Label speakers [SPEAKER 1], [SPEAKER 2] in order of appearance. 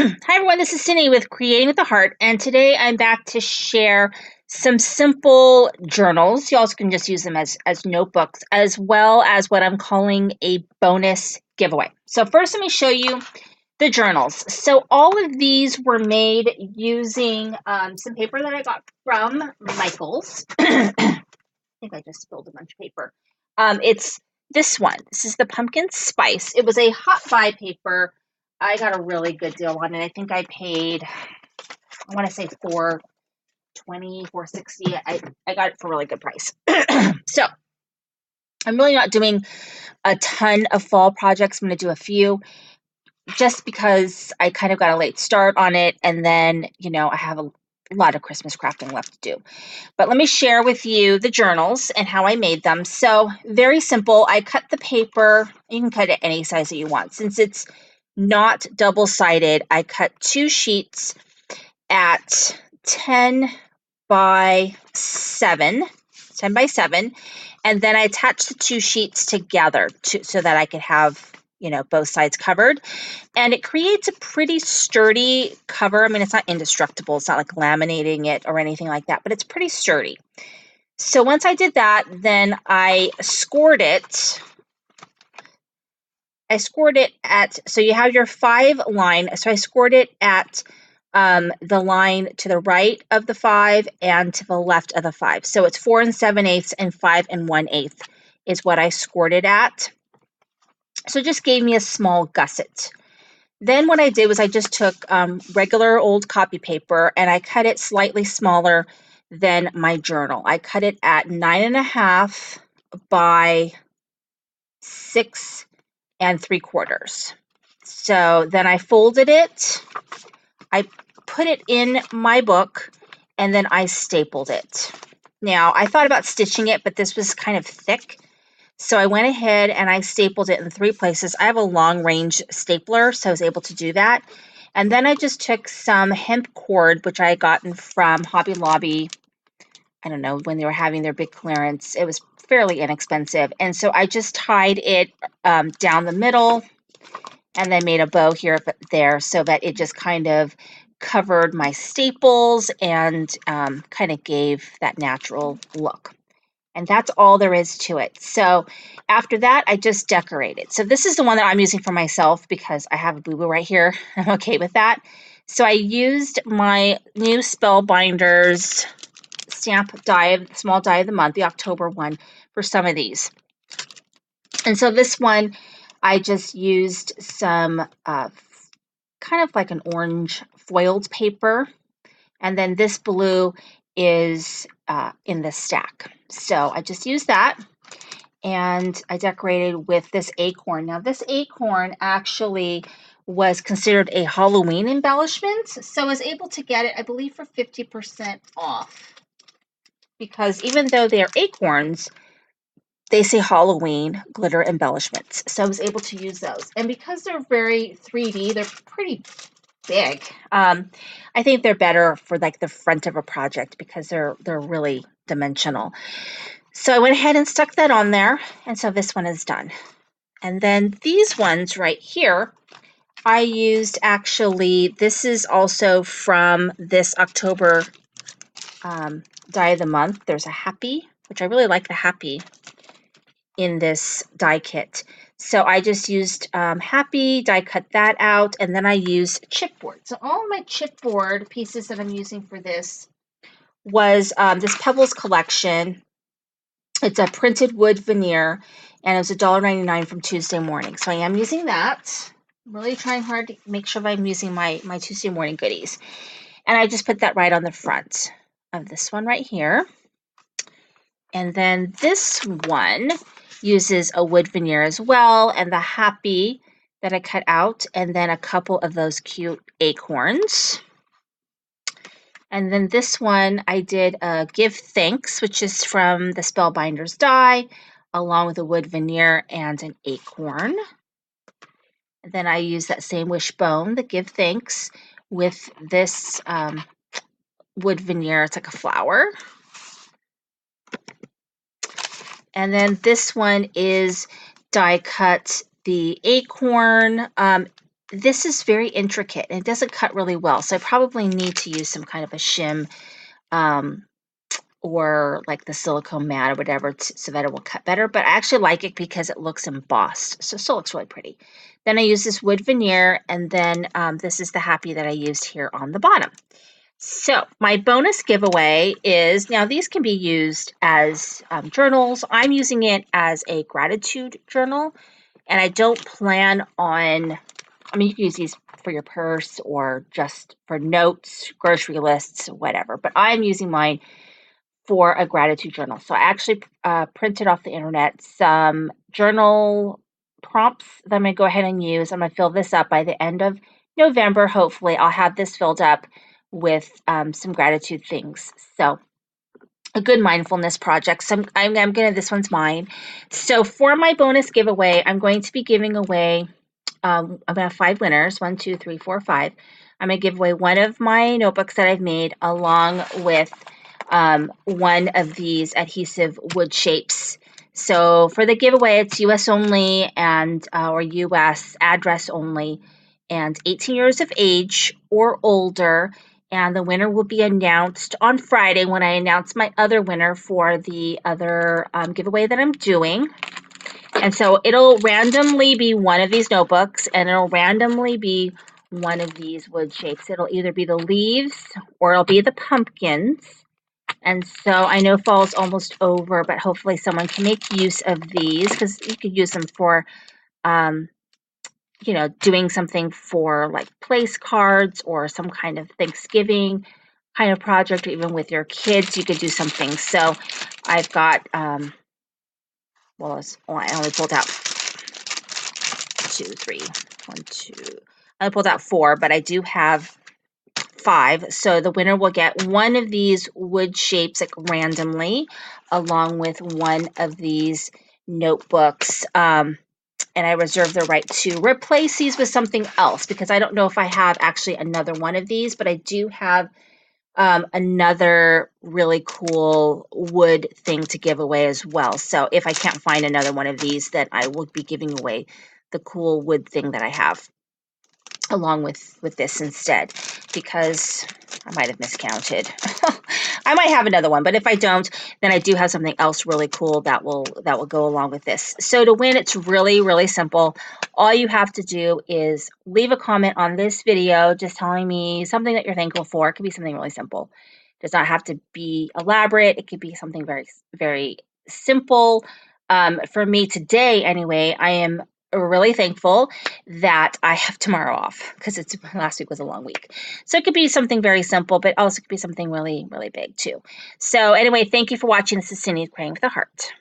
[SPEAKER 1] Hi everyone, this is Cindy with Creating with the Heart, and today I'm back to share some simple journals. You also can just use them as notebooks, as well as what I'm calling a bonus giveaway. So first, let me show you the journals. So all of these were made using some paper that I got from Michaels. I think I just spilled a bunch of paper. It's this one. This is the pumpkin spice. It was a hot buy paper. I got a really good deal on it. I think I paid, I want to say $4.20, $4.60. I got it for a really good price. So I'm really not doing a ton of fall projects. I'm going to do a few just because I kind of got a late start on it. And then, I have a lot of Christmas crafting left to do. But let me share with you the journals and how I made them. So very simple. I cut the paper. You can cut it any size that you want. Since it's not double-sided, I cut 2 sheets at 10 by 7, and then I attached the 2 sheets together so that I could have, both sides covered. And it creates a pretty sturdy cover. I mean, it's not indestructible. It's not like laminating it or anything like that, but it's pretty sturdy. So once I did that, then I scored it. So you have your 5 line. So I scored it at the line to the right of the 5 and to the left of the 5. So it's 4 7/8 and 5 1/8 is what I scored it at. So it just gave me a small gusset. Then what I did was I just took regular old copy paper and I cut it slightly smaller than my journal. I cut it at 9.5 by 6 3/4. So then I folded it, I put it in my book, and then I stapled it. Now, I thought about stitching it, but this was kind of thick. So I went ahead and I stapled it in 3 places. I have a long range stapler, so I was able to do that. And then I just took some hemp cord, which I had gotten from Hobby Lobby. I don't know, when they were having their big clearance. It was fairly inexpensive. And so I just tied it down the middle and then made a bow here there so that it just kind of covered my staples and kind of gave that natural look. And that's all there is to it. So after that, I just decorated. So this is the one that I'm using for myself because I have a boo-boo right here. I'm okay with that. So I used my new Spellbinders stamp die, small die of the month, the October one, for some of these. And so this one, I just used some kind of like an orange foiled paper. And then this blue is in the stack. So I just used that. And I decorated with this acorn. Now, this acorn actually was considered a Halloween embellishment. So I was able to get it, I believe, for 50% off. Because even though they're acorns, they say Halloween glitter embellishments. So I was able to use those. And because they're very 3D, they're pretty big. I think they're better for like the front of a project because they're really dimensional. So I went ahead and stuck that on there. And so this one is done. And then these ones right here, I used actually, this is also from this October die of the month. There's a happy, which I really like the happy in this die kit. So I just used happy, die cut that out, and then I used chipboard. So all my chipboard pieces that I'm using for this was this Pebbles collection. It's a printed wood veneer, and it was $1.99 from Tuesday Morning. So I am using that. I'm really trying hard to make sure that I'm using my Tuesday Morning goodies. And I just put that right on the front of this one right here. And then this one uses a wood veneer as well, and the happy that I cut out, and then a couple of those cute acorns. And then this one I did a Give Thanks, which is from the Spellbinders die, along with a wood veneer and an acorn. And then I used that same wishbone, the Give Thanks, with this wood veneer. It's like a flower. And then this one is die cut the acorn. this is very intricate and it doesn't cut really well. So I probably need to use some kind of a shim or like the silicone mat or whatever so that it will cut better. But I actually like it because it looks embossed. So it still looks really pretty. Then I use this wood veneer, and then this is the happy that I used here on the bottom. So my bonus giveaway is, now these can be used as journals. I'm using it as a gratitude journal, and I don't plan on, I mean, you can use these for your purse or just for notes, grocery lists, whatever, but I'm using mine for a gratitude journal. So I actually printed off the internet some journal prompts that I'm going to go ahead and use. I'm going to fill this up by the end of November. Hopefully I'll have this filled up with some gratitude things. So a good mindfulness project. So I'm going to, this one's mine. So for my bonus giveaway, I'm going to be giving away, I'm going to have 5 winners, 1, 2, 3, 4, 5. I'm going to give away one of my notebooks that I've made along with one of these adhesive wood shapes. So for the giveaway, it's US only and or US address only and 18 years of age or older. And the winner will be announced on Friday when I announce my other winner for the other giveaway that I'm doing. And so it'll randomly be one of these notebooks, and it'll randomly be one of these wood shapes. It'll either be the leaves or it'll be the pumpkins. And so I know fall's almost over, but hopefully someone can make use of these, because you could use them for, you know, doing something for like place cards or some kind of Thanksgiving kind of project, or even with your kids, you could do something. So I've got, well, I only pulled out 2, 3, 1, 2. I pulled out 4, but I do have 5. So the winner will get one of these wood shapes like randomly, along with one of these notebooks. And I reserve the right to replace these with something else, because I don't know if I have actually another one of these, but I do have another really cool wood thing to give away as well. So if I can't find another one of these, then I will be giving away the cool wood thing that I have along with this instead, because I might have miscounted. I might have another one, but if I don't, then I do have something else really cool that will go along with this. So to win, it's really, really simple. All you have to do is leave a comment on this video just telling me something that you're thankful for. It could be something really simple. It does not have to be elaborate. It could be something very, very simple. For me today, anyway, I am really thankful that I have tomorrow off, because it's last week was a long week. So it could be something very simple, but also could be something really, really big too. So anyway, thank you for watching. This is Cindy, Praying with a Heart.